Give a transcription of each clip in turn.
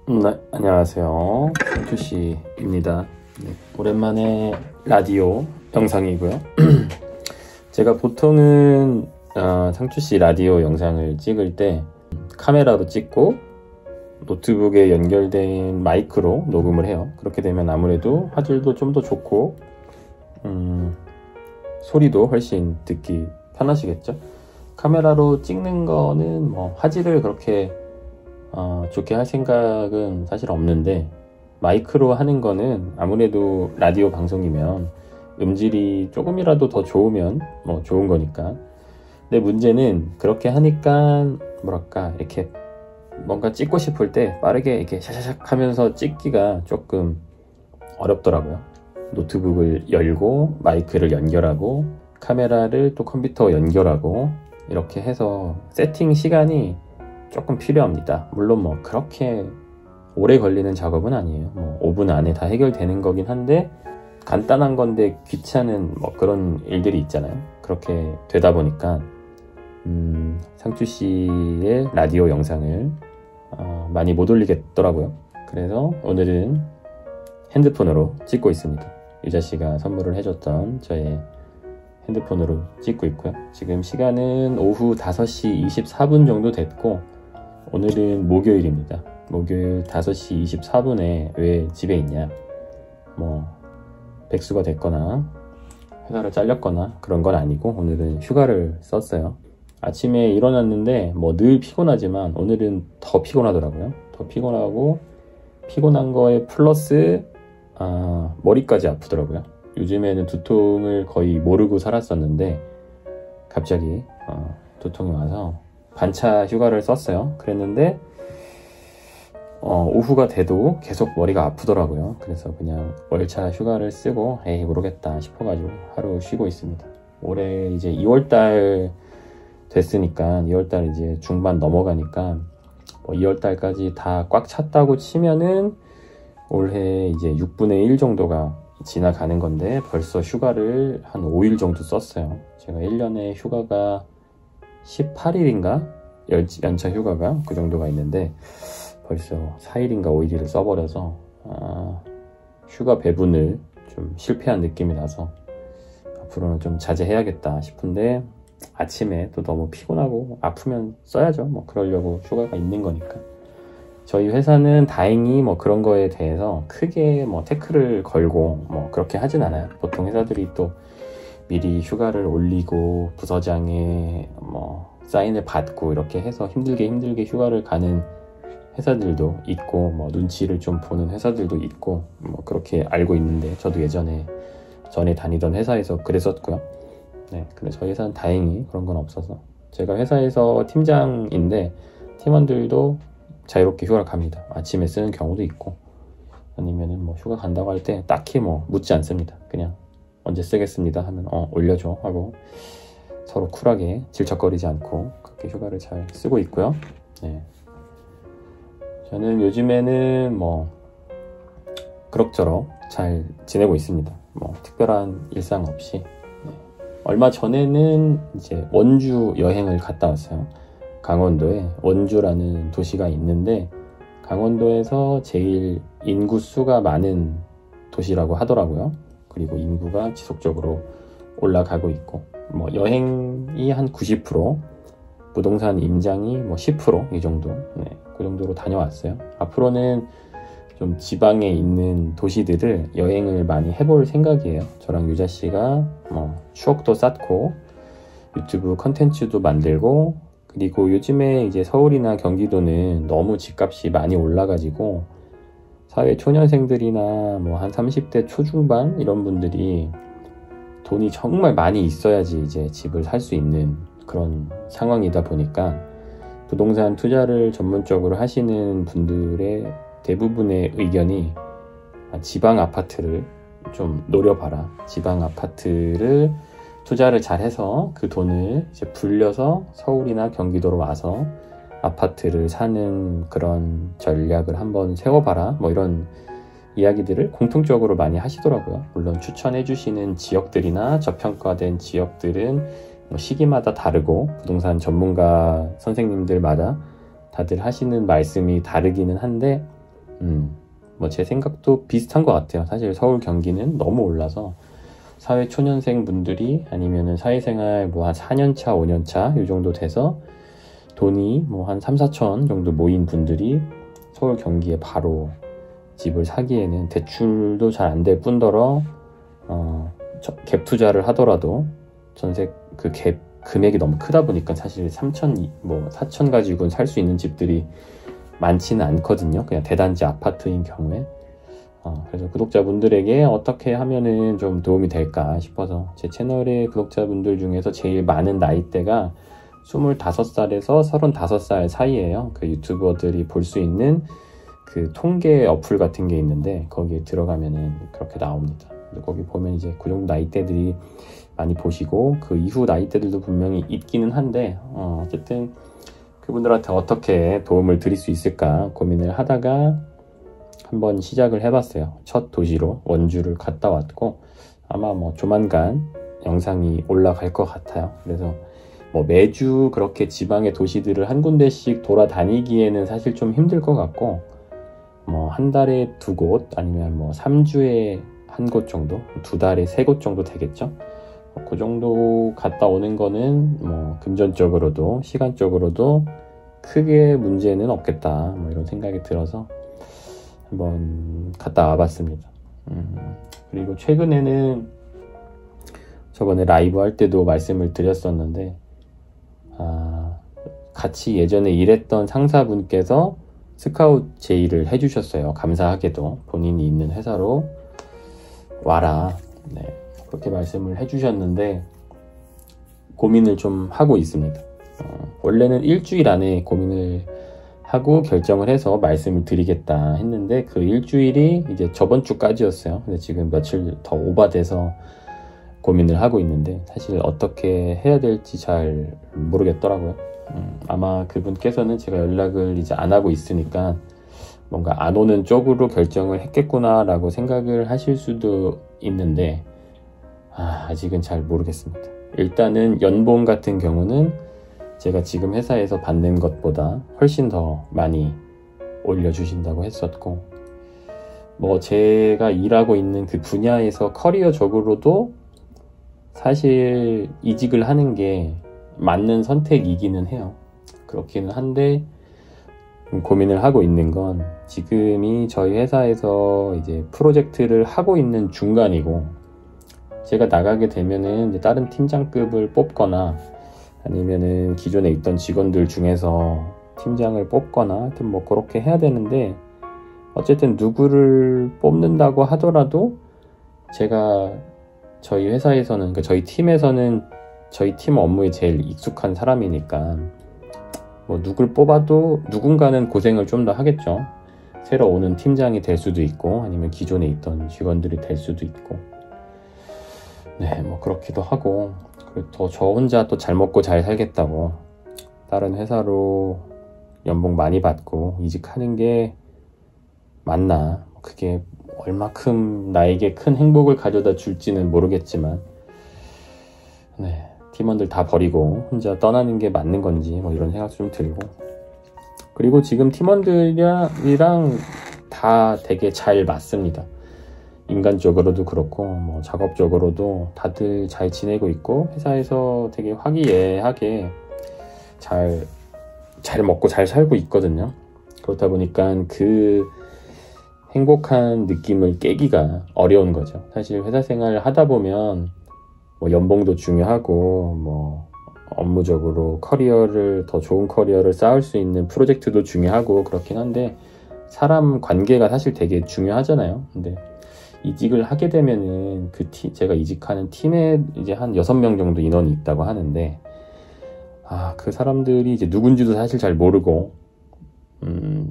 네, 안녕하세요. 상추씨입니다. 네, 오랜만에 라디오 영상이고요. 제가 보통은 상추씨 라디오 영상을 찍을 때 카메라로 찍고 노트북에 연결된 마이크로 녹음을 해요. 그렇게 되면 아무래도 화질도 좀 더 좋고 소리도 훨씬 듣기 편하시겠죠. 카메라로 찍는 거는 뭐 화질을 그렇게 좋게 할 생각은 사실 없는데, 마이크로 하는 거는 아무래도 라디오 방송이면 음질이 조금이라도 더 좋으면 뭐 좋은 거니까. 근데 문제는 그렇게 하니까 뭐랄까, 이렇게 뭔가 찍고 싶을 때 빠르게 이렇게 샤샤샥 하면서 찍기가 조금 어렵더라고요. 노트북을 열고 마이크를 연결하고 카메라를 또 컴퓨터 연결하고 이렇게 해서 세팅 시간이 조금 필요합니다. 물론 뭐 그렇게 오래 걸리는 작업은 아니에요. 뭐 5분 안에 다 해결되는 거긴 한데, 간단한 건데 귀찮은 뭐 그런 일들이 있잖아요. 그렇게 되다 보니까 상추씨의 라디오 영상을 많이 못 올리겠더라고요. 그래서 오늘은 핸드폰으로 찍고 있습니다. 유자씨가 선물을 해줬던 저의 핸드폰으로 찍고 있고요. 지금 시간은 오후 5시 24분 정도 됐고, 오늘은 목요일입니다. 목요일 5시 24분에 왜 집에 있냐, 뭐 백수가 됐거나 회사를 잘렸거나 그런 건 아니고, 오늘은 휴가를 썼어요. 아침에 일어났는데 뭐 늘 피곤하지만 오늘은 더 피곤하더라고요. 더 피곤하고, 피곤한 거에 플러스 머리까지 아프더라고요. 요즘에는 두통을 거의 모르고 살았었는데 갑자기 두통이 와서 반차 휴가를 썼어요. 그랬는데 오후가 돼도 계속 머리가 아프더라고요. 그래서 그냥 월차 휴가를 쓰고 에이 모르겠다 싶어가지고 하루 쉬고 있습니다. 올해 이제 2월달 됐으니까, 2월달 이제 중반 넘어가니까 뭐 2월달까지 다 꽉 찼다고 치면은 올해 이제 6분의 1 정도가 지나가는 건데, 벌써 휴가를 한 5일 정도 썼어요. 제가 1년에 휴가가 18일인가? 연차 휴가가 그 정도가 있는데 벌써 4일인가 5일을 써버려서 휴가 배분을 좀 실패한 느낌이 나서 앞으로는 좀 자제해야겠다 싶은데, 아침에 또 너무 피곤하고 아프면 써야죠. 뭐 그러려고 휴가가 있는 거니까. 저희 회사는 다행히 뭐 그런 거에 대해서 크게 뭐 태클을 걸고 뭐 그렇게 하진 않아요. 보통 회사들이 또 미리 휴가를 올리고 부서장의 뭐 사인을 받고 이렇게 해서 힘들게 휴가를 가는 회사들도 있고, 뭐 눈치를 좀 보는 회사들도 있고, 뭐 그렇게 알고 있는데, 저도 전에 다니던 회사에서 그랬었고요. 네, 근데 저희 회사는 다행히 그런 건 없어서, 제가 회사에서 팀장인데 팀원들도 자유롭게 휴가를 갑니다. 아침에 쓰는 경우도 있고, 아니면은 뭐 휴가 간다고 할 때 딱히 뭐 묻지 않습니다. 그냥 언제 쓰겠습니다 하면 올려줘 하고 서로 쿨하게 질척거리지 않고 그렇게 휴가를 잘 쓰고 있고요. 네. 저는 요즘에는 뭐 그럭저럭 잘 지내고 있습니다. 뭐 특별한 일상 없이. 네. 얼마 전에는 이제 원주 여행을 갔다 왔어요. 강원도에 원주라는 도시가 있는데, 강원도에서 제일 인구 수가 많은 도시라고 하더라고요. 그리고 인구가 지속적으로 올라가고 있고, 뭐 여행이 한 90%, 부동산 임장이 뭐 10% 이 정도, 네, 그 정도로 다녀왔어요. 앞으로는 좀 지방에 있는 도시들을 여행을 많이 해볼 생각이에요. 저랑 유자씨가 뭐 추억도 쌓고 유튜브 컨텐츠도 만들고, 그리고 요즘에 이제 서울이나 경기도는 너무 집값이 많이 올라가지고 사회 초년생들이나 뭐 한 30대 초중반 이런 분들이 돈이 정말 많이 있어야지 이제 집을 살 수 있는 그런 상황이다 보니까, 부동산 투자를 전문적으로 하시는 분들의 대부분의 의견이 지방 아파트를 좀 노려봐라. 지방 아파트를 투자를 잘해서 그 돈을 이제 불려서 서울이나 경기도로 와서 아파트를 사는 그런 전략을 한번 세워봐라. 뭐 이런 이야기들을 공통적으로 많이 하시더라고요. 물론 추천해 주시는 지역들이나 저평가된 지역들은 뭐 시기마다 다르고 부동산 전문가 선생님들마다 다들 하시는 말씀이 다르기는 한데, 뭐 제 생각도 비슷한 것 같아요. 사실 서울 경기는 너무 올라서 사회 초년생 분들이 아니면은 사회생활 뭐 한 4년차, 5년차 이 정도 돼서 돈이 뭐 한 3, 4천 정도 모인 분들이 서울 경기에 바로 집을 사기에는 대출도 잘 안 될 뿐더러 갭 투자를 하더라도 전세 그 갭 금액이 너무 크다 보니까 사실 3천 뭐 4천 가지고는 살 수 있는 집들이 많지는 않거든요. 그냥 대단지 아파트인 경우에. 그래서 구독자분들에게 어떻게 하면은 좀 도움이 될까 싶어서 제 채널의 구독자분들 중에서 제일 많은 나이대가 25살에서 35살 사이에요. 그 유튜버들이 볼 수 있는 그 통계 어플 같은 게 있는데 거기에 들어가면은 그렇게 나옵니다. 거기 보면 이제 그 정도 나이대들이 많이 보시고 그 이후 나이대들도 분명히 있기는 한데 어쨌든 그분들한테 어떻게 도움을 드릴 수 있을까 고민을 하다가 한번 시작을 해봤어요. 첫 도시로 원주를 갔다 왔고 아마 뭐 조만간 영상이 올라갈 것 같아요. 그래서 뭐 매주 그렇게 지방의 도시들을 한 군데씩 돌아다니기에는 사실 좀 힘들 것 같고 뭐 한 달에 2곳 아니면 뭐 3주에 1곳 정도, 2달에 3곳 정도 되겠죠. 그 정도 갔다 오는 거는 뭐 금전적으로도 시간적으로도 크게 문제는 없겠다 뭐 이런 생각이 들어서 한번 갔다 와봤습니다. 그리고 최근에는 저번에 라이브 할 때도 말씀을 드렸었는데 같이 예전에 일했던 상사분께서 스카웃 제의를 해주셨어요. 감사하게도 본인이 있는 회사로 와라 그렇게 말씀을 해주셨는데 고민을 좀 하고 있습니다. 원래는 일주일 안에 고민을 하고 결정을 해서 말씀을 드리겠다 했는데 그 일주일이 이제 저번 주까지였어요. 근데 지금 며칠 더 오바돼서 고민을 하고 있는데 사실 어떻게 해야 될지 잘 모르겠더라고요. 아마 그분께서는 제가 연락을 이제 안 하고 있으니까 뭔가 안 오는 쪽으로 결정을 했겠구나 라고 생각을 하실 수도 있는데 아직은 잘 모르겠습니다. 일단은 연봉 같은 경우는 제가 지금 회사에서 받는 것보다 훨씬 더 많이 올려주신다고 했었고 뭐 제가 일하고 있는 그 분야에서 커리어적으로도 사실 이직을 하는 게 맞는 선택이기는 해요. 그렇기는 한데 고민을 하고 있는 건 지금이 저희 회사에서 이제 프로젝트를 하고 있는 중간이고 제가 나가게 되면은 이제 다른 팀장급을 뽑거나 아니면은 기존에 있던 직원들 중에서 팀장을 뽑거나 하여튼 뭐 그렇게 해야 되는데 어쨌든 누구를 뽑는다고 하더라도 제가 저희 회사에서는 그러니까 저희 팀에서는 저희 팀 업무에 제일 익숙한 사람이니까 뭐 누굴 뽑아도 누군가는 고생을 좀 더 하겠죠. 새로 오는 팀장이 될 수도 있고 아니면 기존에 있던 직원들이 될 수도 있고 뭐 그렇기도 하고 그리고 또 저 혼자 또 잘 먹고 잘 살겠다고 다른 회사로 연봉 많이 받고 이직하는 게 맞나 그게 얼마큼 나에게 큰 행복을 가져다 줄지는 모르겠지만 팀원들 다 버리고 혼자 떠나는 게 맞는 건지 뭐 이런 생각도 좀 들고 그리고 지금 팀원들이랑 다 되게 잘 맞습니다. 인간적으로도 그렇고 뭐 작업적으로도 다들 잘 지내고 있고 회사에서 되게 화기애애하게 잘 먹고 잘 살고 있거든요. 그렇다 보니까 그 행복한 느낌을 깨기가 어려운 거죠. 사실 회사 생활을 하다 보면 뭐 연봉도 중요하고 뭐 업무적으로 더 좋은 커리어를 쌓을 수 있는 프로젝트도 중요하고 그렇긴 한데 사람 관계가 사실 되게 중요하잖아요. 근데 이직을 하게 되면은 제가 이직하는 팀에 이제 한 6명 정도 인원이 있다고 하는데 그 사람들이 이제 누군지도 사실 잘 모르고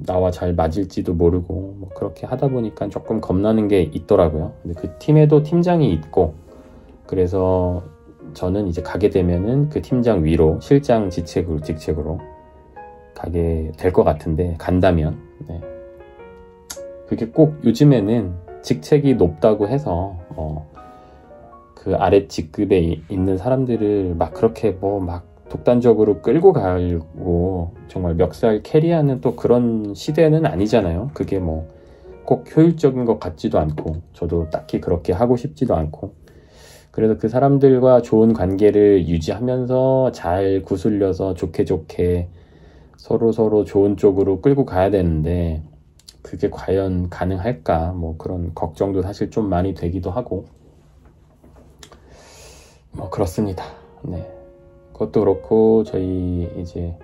나와 잘 맞을지도 모르고 뭐 그렇게 하다 보니까 조금 겁나는 게 있더라고요. 근데 그 팀에도 팀장이 있고 그래서 저는 이제 가게 되면은 그 팀장 위로 실장 직책으로 가게 될 것 같은데 간다면 그게 꼭 요즘에는 직책이 높다고 해서 그 아래 직급에 있는 사람들을 막 그렇게 막 독단적으로 끌고 가고 정말 멱살 캐리하는 또 그런 시대는 아니잖아요. 그게 뭐 꼭 효율적인 것 같지도 않고 저도 딱히 그렇게 하고 싶지도 않고, 그래서 그 사람들과 좋은 관계를 유지하면서 잘 구슬려서 좋게 서로 좋은 쪽으로 끌고 가야 되는데 그게 과연 가능할까, 뭐 그런 걱정도 사실 좀 많이 되기도 하고, 뭐 그렇습니다. 네. 그것도 그렇고 저희 이제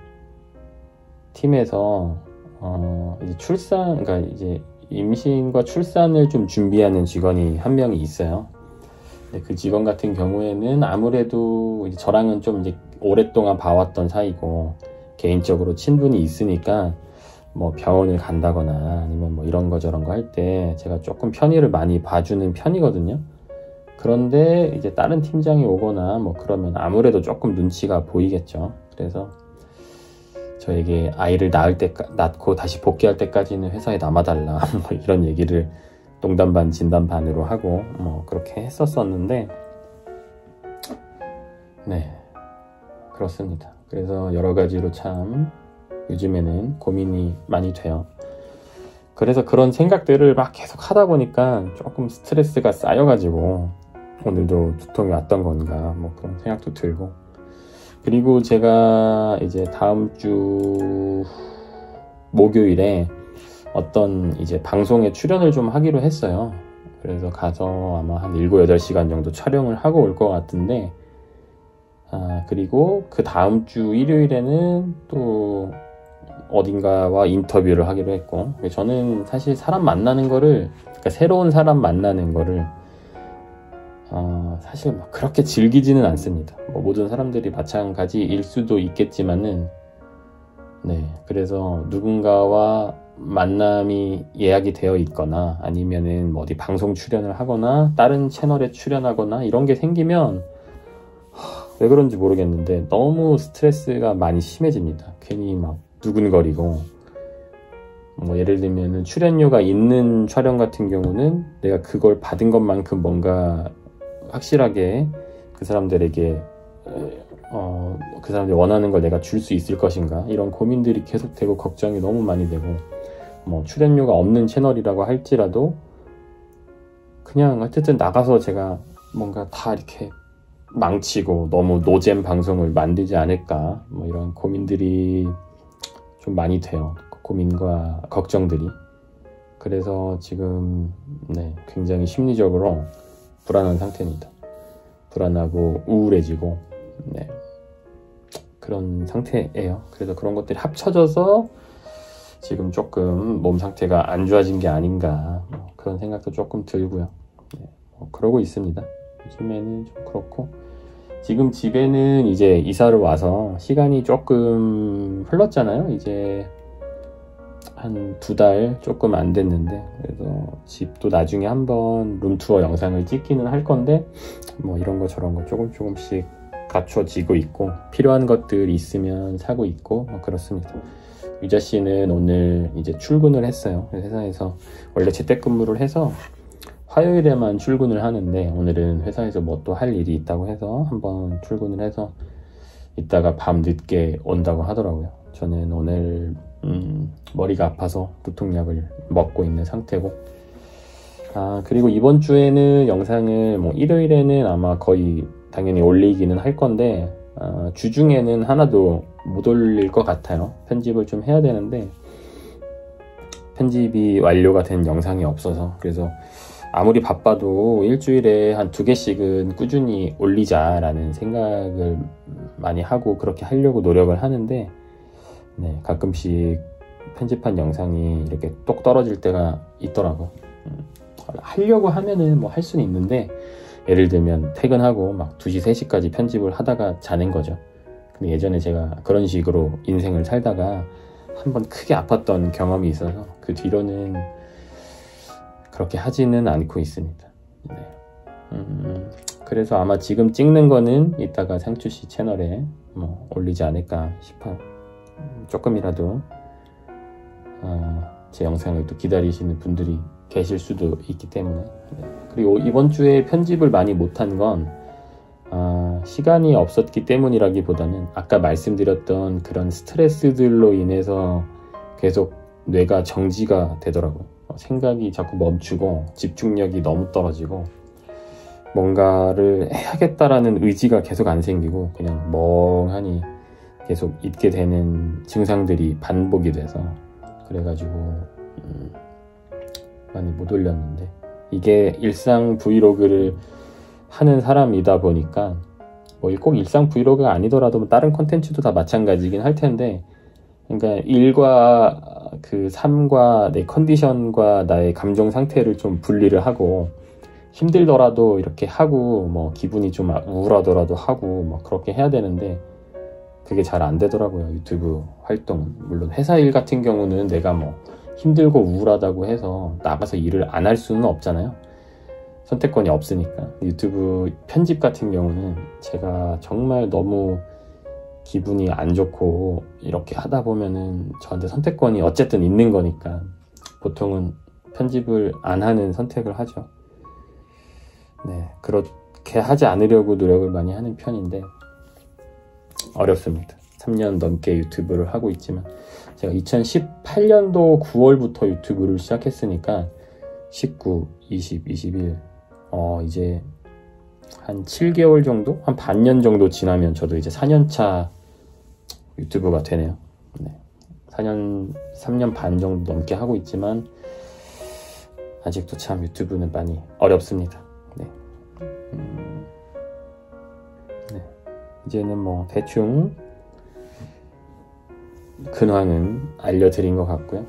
팀에서 이제 그러니까 이제 임신과 출산을 좀 준비하는 직원이 한 명이 있어요. 근데 그 직원 같은 경우에는 아무래도 이제 저랑은 좀 이제 오랫동안 봐왔던 사이고 개인적으로 친분이 있으니까 뭐 병원을 간다거나 아니면 뭐 이런 거 저런 거 할 때 제가 조금 편의를 많이 봐주는 편이거든요. 그런데 이제 다른 팀장이 오거나 뭐 그러면 아무래도 조금 눈치가 보이겠죠. 그래서 저에게 아이를 낳고 다시 복귀할 때까지는 회사에 남아달라 뭐 이런 얘기를 농담 반 진담 반으로 하고 뭐 그렇게 했었었는데, 네, 그렇습니다. 그래서 여러 가지로 참 요즘에는 고민이 많이 돼요. 그래서 그런 생각들을 막 계속 하다 보니까 조금 스트레스가 쌓여가지고 오늘도 두통이 왔던 건가 뭐 그런 생각도 들고, 그리고 제가 이제 다음 주 목요일에 어떤 이제 방송에 출연을 좀 하기로 했어요. 그래서 가서 아마 한 7, 8시간 정도 촬영을 하고 올 것 같은데, 그리고 그 다음 주 일요일에는 또 어딘가와 인터뷰를 하기로 했고, 저는 사실 사람 만나는 거를, 그러니까 새로운 사람 만나는 거를 사실 막 그렇게 즐기지는 않습니다. 뭐 모든 사람들이 마찬가지일 수도 있겠지만은, 네, 그래서 누군가와 만남이 예약이 되어 있거나 아니면은 뭐 어디 방송 출연을 하거나 다른 채널에 출연하거나 이런 게 생기면 왜 그런지 모르겠는데 너무 스트레스가 많이 심해집니다. 괜히 막 두근거리고, 뭐 예를 들면은 출연료가 있는 촬영 같은 경우는 내가 그걸 받은 것만큼 뭔가 확실하게 그 사람들에게 그 사람들이 원하는 걸 내가 줄 수 있을 것인가, 이런 고민들이 계속되고 걱정이 너무 많이 되고, 뭐 출연료가 없는 채널이라고 할지라도 그냥 어쨌든 나가서 제가 뭔가 다 이렇게 망치고 너무 노잼 방송을 만들지 않을까, 뭐 이런 고민들이 좀 많이 돼요. 고민과 걱정들이. 그래서 지금 네, 굉장히 심리적으로 불안한 상태입니다. 불안하고 우울해지고, 네, 그런 상태예요. 그래서 그런 것들이 합쳐져서 지금 조금 몸 상태가 안 좋아진 게 아닌가, 뭐 그런 생각도 조금 들고요. 네, 뭐 그러고 있습니다. 요즘에는 좀 그렇고, 지금 집에는 이제 이사를 와서 시간이 조금 흘렀잖아요. 이제 한 2달 조금 안 됐는데, 그래서 집도 나중에 한번 룸투어 영상을 찍기는 할 건데, 뭐 이런 거 저런 거 조금씩 갖춰지고 있고, 필요한 것들이 있으면 사고 있고, 뭐 그렇습니다. 유자 씨는 오늘 이제 출근을 했어요. 회사에서 원래 재택근무를 해서 화요일에만 출근을 하는데, 오늘은 회사에서 뭐 또 할 일이 있다고 해서 한번 출근을 해서 이따가 밤 늦게 온다고 하더라고요. 저는 오늘 머리가 아파서 두통약을 먹고 있는 상태고, 그리고 이번 주에는 영상을 뭐 일요일에는 아마 거의 당연히 올리기는 할 건데, 주중에는 하나도 못 올릴 것 같아요. 편집을 좀 해야 되는데 편집이 완료가 된 영상이 없어서, 그래서 아무리 바빠도 일주일에 한 2개씩은 꾸준히 올리자라는 생각을 많이 하고 그렇게 하려고 노력을 하는데, 네, 가끔씩 편집한 영상이 이렇게 똑 떨어질 때가 있더라고. 하려고 하면은 뭐 할 수는 있는데, 예를 들면 퇴근하고 막 2시, 3시까지 편집을 하다가 자는 거죠. 근데 예전에 제가 그런 식으로 인생을 살다가 한번 크게 아팠던 경험이 있어서 그 뒤로는 그렇게 하지는 않고 있습니다. 네. 그래서 아마 지금 찍는 거는 이따가 상추씨 채널에 뭐 올리지 않을까 싶어요. 조금이라도 제 영상을 또 기다리시는 분들이 계실 수도 있기 때문에. 네. 그리고 이번 주에 편집을 많이 못한 건 시간이 없었기 때문이라기보다는 아까 말씀드렸던 그런 스트레스들로 인해서 계속 뇌가 정지가 되더라고요. 생각이 자꾸 멈추고 집중력이 너무 떨어지고 뭔가를 해야겠다라는 의지가 계속 안 생기고 그냥 멍하니 계속 있게 되는 증상들이 반복이 돼서 그래가지고 많이 못 올렸는데, 이게 일상 브이로그를 하는 사람이다 보니까 뭐 꼭 일상 브이로그가 아니더라도 다른 콘텐츠도 다 마찬가지긴 할 텐데, 그러니까 일과 그 삶과 내 컨디션과 나의 감정 상태를 좀 분리를 하고 힘들더라도 이렇게 하고 뭐 기분이 좀 우울하더라도 하고 뭐 그렇게 해야 되는데 그게 잘 안 되더라고요. 유튜브 활동은. 물론 회사 일 같은 경우는 내가 뭐 힘들고 우울하다고 해서 나가서 일을 안 할 수는 없잖아요. 선택권이 없으니까. 유튜브 편집 같은 경우는 제가 정말 너무 기분이 안 좋고 이렇게 하다 보면은 저한테 선택권이 어쨌든 있는 거니까 보통은 편집을 안 하는 선택을 하죠. 네, 그렇게 하지 않으려고 노력을 많이 하는 편인데 어렵습니다. 3년 넘게 유튜브를 하고 있지만 제가 2018년도 9월부터 유튜브를 시작했으니까 19, 20, 21 이제 한 7개월 정도? 한 반년 정도 지나면 저도 이제 4년차 유튜브가 되네요. 네. 3년 반 정도 넘게 하고 있지만 아직도 참 유튜브는 많이 어렵습니다. 네. 네. 이제는 뭐 대충 근황은 알려드린 것 같고요.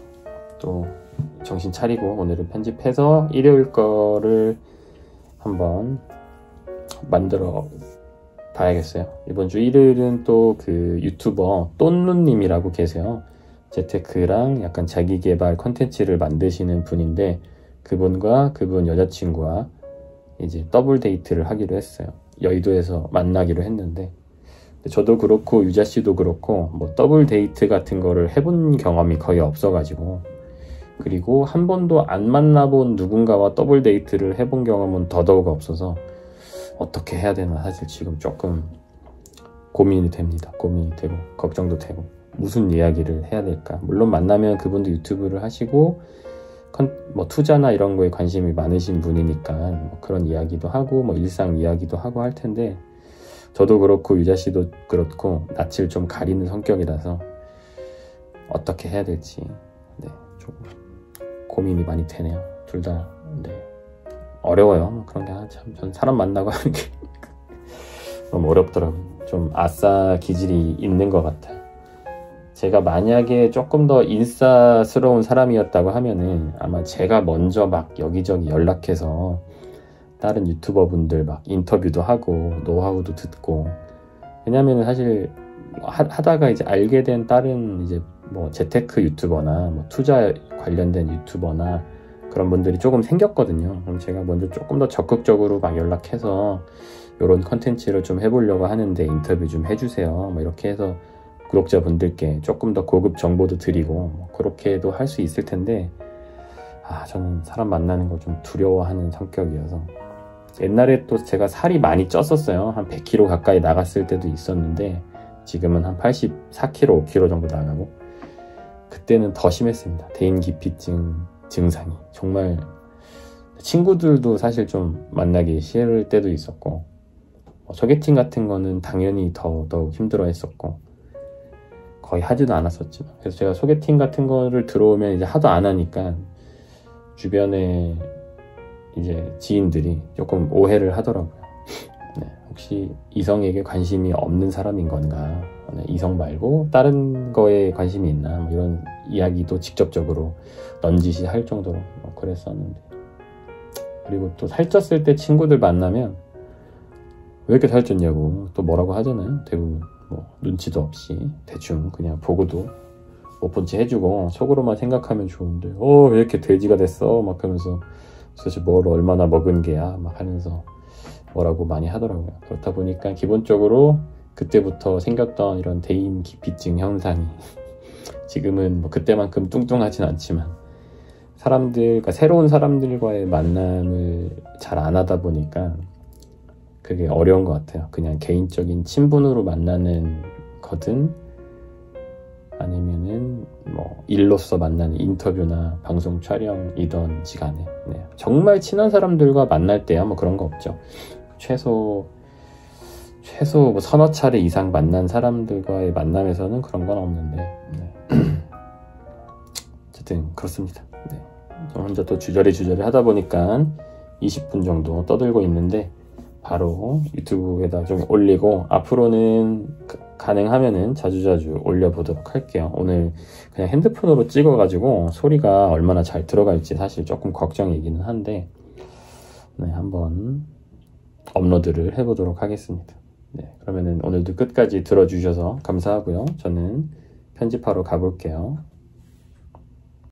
또 정신 차리고 오늘은 편집해서 일요일 거를 한번 만들어 봐야겠어요. 이번 주 일요일은 또 그 유튜버 또누님이라고 계세요. 재테크랑 약간 자기개발 컨텐츠를 만드시는 분인데 그분과 그분 여자친구와 이제 더블 데이트를 하기로 했어요. 여의도에서 만나기로 했는데 저도 그렇고 유자씨도 그렇고 뭐 더블 데이트 같은 거를 해본 경험이 거의 없어가지고, 그리고 한 번도 안 만나본 누군가와 더블 데이트를 해본 경험은 더더욱 없어서 어떻게 해야 되나 사실 지금 조금 고민이 됩니다. 고민이 되고 걱정도 되고 무슨 이야기를 해야 될까. 물론 만나면 그분도 유튜브를 하시고 뭐 투자나 이런 거에 관심이 많으신 분이니까 뭐 그런 이야기도 하고 뭐 일상 이야기도 하고 할 텐데, 저도 그렇고 유자씨도 그렇고 낯을 좀 가리는 성격이라서 어떻게 해야 될지 조금 고민이 많이 되네요. 둘 다 어려워요. 그런 게 참 전 사람 만나고 하는 게 너무 어렵더라고요. 좀 아싸 기질이 있는 것 같아요. 제가 만약에 조금 더 인싸스러운 사람이었다고 하면은 아마 제가 먼저 막 여기저기 연락해서 다른 유튜버 분들 막 인터뷰도 하고 노하우도 듣고, 왜냐면은 사실 하다가 이제 알게 된 다른 이제 뭐 재테크 유튜버나 뭐 투자 관련된 유튜버나 그런 분들이 조금 생겼거든요. 그럼 제가 먼저 조금 더 적극적으로 막 연락해서 이런 컨텐츠를 좀 해보려고 하는데 인터뷰 좀 해주세요. 뭐 이렇게 해서 구독자분들께 조금 더 고급 정보도 드리고 뭐 그렇게도 할 수 있을 텐데, 저는 사람 만나는 걸 좀 두려워하는 성격이어서. 옛날에 또 제가 살이 많이 쪘었어요. 한 100kg 가까이 나갔을 때도 있었는데 지금은 한 84kg, 5kg 정도 나가고, 그때는 더 심했습니다. 대인기피증 증상이. 정말 친구들도 사실 좀 만나기 싫을 때도 있었고, 소개팅 같은 거는 당연히 더더욱 힘들어 했었고 거의 하지도 않았었지만, 그래서 제가 소개팅 같은 거를 들어오면 이제 하도 안 하니까 주변에 이제 지인들이 조금 오해를 하더라고요. 혹시 이성에게 관심이 없는 사람인 건가? 이성 말고 다른 거에 관심이 있나? 뭐 이런 이야기도 직접적으로 넌지시 할 정도로 그랬었는데, 그리고 또 살쪘을 때 친구들 만나면 왜 이렇게 살쪘냐고 또 뭐라고 하잖아요. 대부분 뭐 눈치도 없이 대충 그냥 보고도 못 본 채 해주고 속으로만 생각하면 좋은데 왜 이렇게 돼지가 됐어? 막 하면서 도대체 뭘 얼마나 먹은 게야? 막 하면서 뭐라고 많이 하더라고요. 그렇다 보니까 기본적으로 그때부터 생겼던 이런 대인기피증 현상이 지금은 뭐 그때만큼 뚱뚱하진 않지만 그러니까 새로운 사람들과의 만남을 잘 안 하다 보니까 그게 어려운 것 같아요. 그냥 개인적인 친분으로 만나는 거든 아니면은 뭐 일로서 만나는 인터뷰나 방송 촬영이든지 간에 네. 정말 친한 사람들과 만날 때야 뭐 그런 거 없죠. 최소 뭐 서너 차례 이상 만난 사람들과의 만남에서는 그런 건 없는데 네. 어쨌든 그렇습니다. 네. 저 혼자 또 주저리 하다 보니까 20분 정도 떠들고 있는데 바로 유튜브에다 좀 올리고 앞으로는 가능하면은 자주자주 올려보도록 할게요. 오늘 그냥 핸드폰으로 찍어가지고 소리가 얼마나 잘 들어갈지 사실 조금 걱정이기는 한데 네, 한번 업로드를 해보도록 하겠습니다. 네, 그러면은 오늘도 끝까지 들어주셔서 감사하고요. 저는 편집하러 가볼게요.